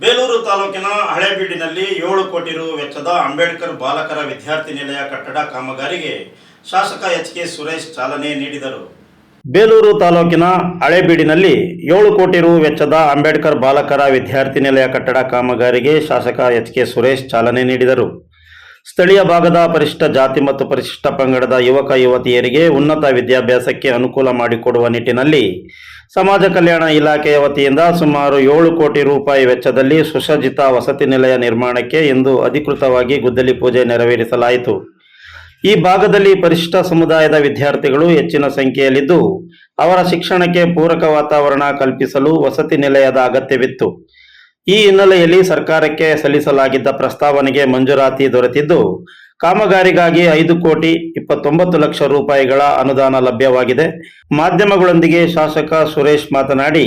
ಬೇಲೂರು ತಾಲೂಕಿನ ಹಳೇಬೀಡಿನಲ್ಲಿ 7 ಕೋಟಿ ರು ವೆಚ್ಚದ ಅಂಬೇಡ್ಕರ್ ಬಾಲಕರ ವಿದ್ಯಾರ್ಥಿ ನಿಲಯ ಕಟ್ಟಡ ಕಾಮಗಾರಿಗೆ ಶಾಸಕ ಎಚ್.ಕೆ. ಸುರೇಶ್ ಚಾಲನೆ ನೀಡಿದರು. ಬೇಲೂರು ತಾಲೂಕಿನ ಹಳೇಬೀಡಿನಲ್ಲಿ 7 ಕೋಟಿ ರು ವೆಚ್ಚದ ಅಂಬೇಡ್ಕರ್ ಬಾಲಕರ ವಿದ್ಯಾರ್ಥಿ ನಿಲಯ ಕಟ್ಟಡ ಕಾಮಗಾರಿಗೆ ಶಾಸಕ ಎಚ್.ಕೆ. ಸುರೇಶ್ ಚಾಲನೆ ನೀಡಿದರು. ಸ್ಥಳೀಯ ಭಾಗದ ಪರಿಶಿಷ್ಟ ಜಾತಿ ಮತ್ತು ಪರಿಶಿಷ್ಟ ಪಂಗಡದ ಯುವಕ ಯುವತಿಯರಿಗೆ ಉನ್ನತ ವಿದ್ಯಾಭ್ಯಾಸಕ್ಕೆ ಅನುಕೂಲ ಮಾಡಿಕೊಡುವ ನಿಟ್ಟಿನಲ್ಲಿ ಸಮಾಜ ಕಲ್ಯಾಣ ಇಲಾಖೆಯ ವತಿಯಿಂದ ಸುಮಾರು 7 ಕೋಟಿ ರೂಪಾಯಿ ವೆಚ್ಚದಲ್ಲಿ ಸುಸಜ್ಜಿತ ವಸತಿ ನಿಲಯ ನಿರ್ಮಾಣಕ್ಕೆ ಇಂದು ಅಧಿಕೃತವಾಗಿ ಗುದ್ದಲಿ ಪೂಜೆ ನೆರವೇರಿಸಲಾಯಿತು. ಈ ಭಾಗದಲ್ಲಿ ಪರಿಶಿಷ್ಟ ಸಮುದಾಯದ ವಿದ್ಯಾರ್ಥಿಗಳು ಹೆಚ್ಚಿನ ಸಂಖ್ಯೆಯಲ್ಲಿದ್ದು ಅವರ ಶಿಕ್ಷಣಕ್ಕೆ ಪೂರಕ ವಾತಾವರಣ ಕಲ್ಪಿಸಲು ವಸತಿ ನಿಲಯದ ಅಗತ್ಯವಿತ್ತು. ಈ ಹಿನ್ನೆಲೆಯಲ್ಲಿ ಸರ್ಕಾರಕ್ಕೆ ಸಲ್ಲಿಸಲಾಗಿದ್ದ ಪ್ರಸ್ತಾವನೆಗೆ ಮಂಜೂರಾತಿ ದೊರೆತಿದ್ದು ಕಾಮಗಾರಿಗಾಗಿ 5 ಕೋಟಿ 29 ಲಕ್ಷ ರೂಪಾಯಿಗಳ ಅನುದಾನ ಲಭ್ಯವಾಗಿದೆ. ಮಾಧ್ಯಮಗಳೊಂದಿಗೆ ಶಾಸಕ ಸುರೇಶ್ ಮಾತನಾಡಿ,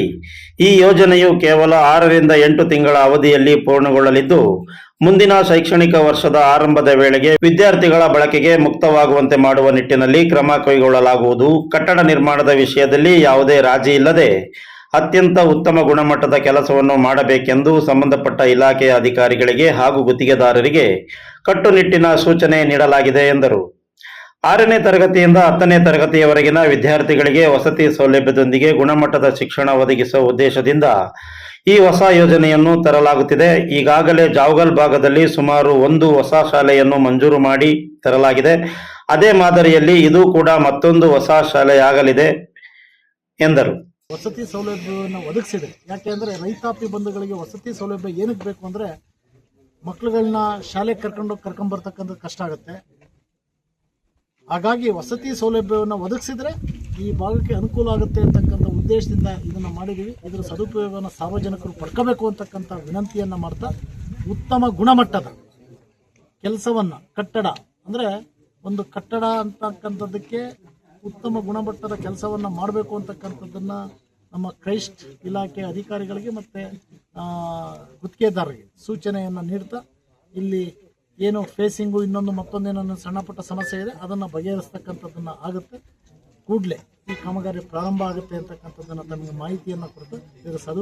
ಈ ಯೋಜನೆಯು ಕೇವಲ 6 ರಿಂದ 8 ತಿಂಗಳ ಅವಧಿಯಲ್ಲಿ ಪೂರ್ಣಗೊಳ್ಳಲಿದ್ದು ಮುಂದಿನ ಶೈಕ್ಷಣಿಕ ವರ್ಷದ ಆರಂಭದ ವೇಳೆಗೆ ವಿದ್ಯಾರ್ಥಿಗಳ ಬಳಕೆಗೆ ಮುಕ್ತವಾಗುವಂತೆ ಮಾಡುವ ನಿಟ್ಟಿನಲ್ಲಿ ಕ್ರಮ ಕೈಗೊಳ್ಳಲಾಗುವುದು. ಕಟ್ಟಡ ನಿರ್ಮಾಣದ ವಿಷಯದಲ್ಲಿ ಯಾವುದೇ ರಾಜಿ ಇಲ್ಲದೆ ಅತ್ಯಂತ ಉತ್ತಮ ಗುಣಮಟ್ಟದ ಕೆಲಸವನ್ನು ಮಾಡಬೇಕೆಂದು ಸಂಬಂಧಪಟ್ಟ ಇಲಾಖೆಯ ಅಧಿಕಾರಿಗಳಿಗೆ ಹಾಗೂ ಗುತ್ತಿಗೆದಾರರಿಗೆ ಕಟ್ಟುನಿಟ್ಟಿನ ಸೂಚನೆ ನೀಡಲಾಗಿದೆ ಎಂದರು. 6ನೇ ತರಗತಿಯಿಂದ 10ನೇ ತರಗತಿಯವರೆಗಿನ ವಿದ್ಯಾರ್ಥಿಗಳಿಗೆ ವಸತಿ ಸೌಲಭ್ಯದೊಂದಿಗೆ ಗುಣಮಟ್ಟದ ಶಿಕ್ಷಣ ಒದಗಿಸುವ ಉದ್ದೇಶದಿಂದ ಈ ಹೊಸ ಯೋಜನೆಯನ್ನು ತರಲಾಗುತ್ತಿದೆ. ಈಗಾಗಲೇ ಜಾವಗಲ್ ಭಾಗದಲ್ಲಿ ಸುಮಾರು 1 ಹೊಸ ಶಾಲೆಯನ್ನು ಮಂಜೂರು ಮಾಡಿ ತರಲಾಗಿದೆ. ಅದೇ ಮಾದರಿಯಲ್ಲಿ ಇದು ಕೂಡ ಮತ್ತೊಂದು ಹೊಸ ಶಾಲೆಯಾಗಲಿದೆ ಎಂದರು. ವಸತಿ ಸೌಲಭ್ಯವನ್ನು ಒದಗಿಸಿದೆ. ಯಾಕೆಂದರೆ ರೈತಾಪಿ ಬಂಧುಗಳಿಗೆ ವಸತಿ ಸೌಲಭ್ಯ ಏನಕ್ಕೆ ಬೇಕು ಅಂದರೆ ಮಕ್ಕಳುಗಳನ್ನ ಶಾಲೆಗೆ ಕರ್ಕೊಂಬರ್ತಕ್ಕಂಥ ಕಷ್ಟ ಆಗುತ್ತೆ. ಹಾಗಾಗಿ ವಸತಿ ಸೌಲಭ್ಯವನ್ನು ಒದಗಿಸಿದ್ರೆ ಈ ಭಾಗಕ್ಕೆ ಅನುಕೂಲ ಆಗುತ್ತೆ ಅಂತಕ್ಕಂಥ ಉದ್ದೇಶದಿಂದ ಇದನ್ನು ಮಾಡಿದ್ದೀವಿ. ಇದರ ಸದುಪಯೋಗವನ್ನು ಸಾರ್ವಜನಿಕರು ಪಡ್ಕೋಬೇಕು ಅಂತಕ್ಕಂಥ ವಿನಂತಿಯನ್ನು ಮಾಡ್ತಾ ಉತ್ತಮ ಗುಣಮಟ್ಟದ ಕೆಲಸವನ್ನು ಕಟ್ಟಡ ಅಂದರೆ ಒಂದು ಕಟ್ಟಡ ಅಂತಕ್ಕಂಥದ್ದಕ್ಕೆ ಉತ್ತಮ ಗುಣಮಟ್ಟದ ಕೆಲಸವನ್ನು ಮಾಡಬೇಕು ಅಂತಕ್ಕಂಥದ್ದನ್ನು ನಮ್ಮ ಕ್ರೈಸ್ಟ್ ಇಲಾಖೆ ಅಧಿಕಾರಿಗಳಿಗೆ ಮತ್ತು ಗುತ್ತಿಗೆದಾರರಿಗೆ ಸೂಚನೆಯನ್ನು ನೀಡ್ತಾ ಇಲ್ಲಿ ಏನು ಫೇಸಿಂಗು ಇನ್ನೊಂದು ಮತ್ತೊಂದೇನೋ ಸಣ್ಣ ಪುಟ್ಟ ಸಮಸ್ಯೆ ಇದೆ ಅದನ್ನು ಬಗೆಹರಿಸ್ತಕ್ಕಂಥದ್ದನ್ನು ಆಗುತ್ತೆ. ಕೂಡಲೇ ಈ ಕಾಮಗಾರಿ ಪ್ರಾರಂಭ ಆಗುತ್ತೆ ಅಂತಕ್ಕಂಥದ್ದನ್ನು ತಮಗೆ ಮಾಹಿತಿಯನ್ನು ಕೊಟ್ಟು ಇದರ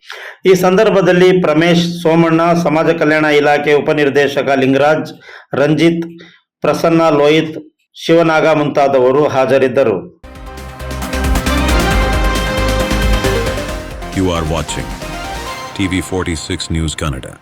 ಈ ಸಂದರ್ಭದಲ್ಲಿ ಪ್ರಮೇಶ್, ಸೋಮಣ್ಣ, ಸಮಾಜ ಕಲ್ಯಾಣ ಇಲಾಖೆ ಉಪನಿರ್ದೇಶಕ ಲಿಂಗರಾಜ್, ರಂಜಿತ್, ಪ್ರಸನ್ನ, ಲೋಹಿತ್, ಶಿವನಾಗ ಮುಂತಾದವರು ಹಾಜರಿದ್ದರು. You are watching TV46 News Kannada.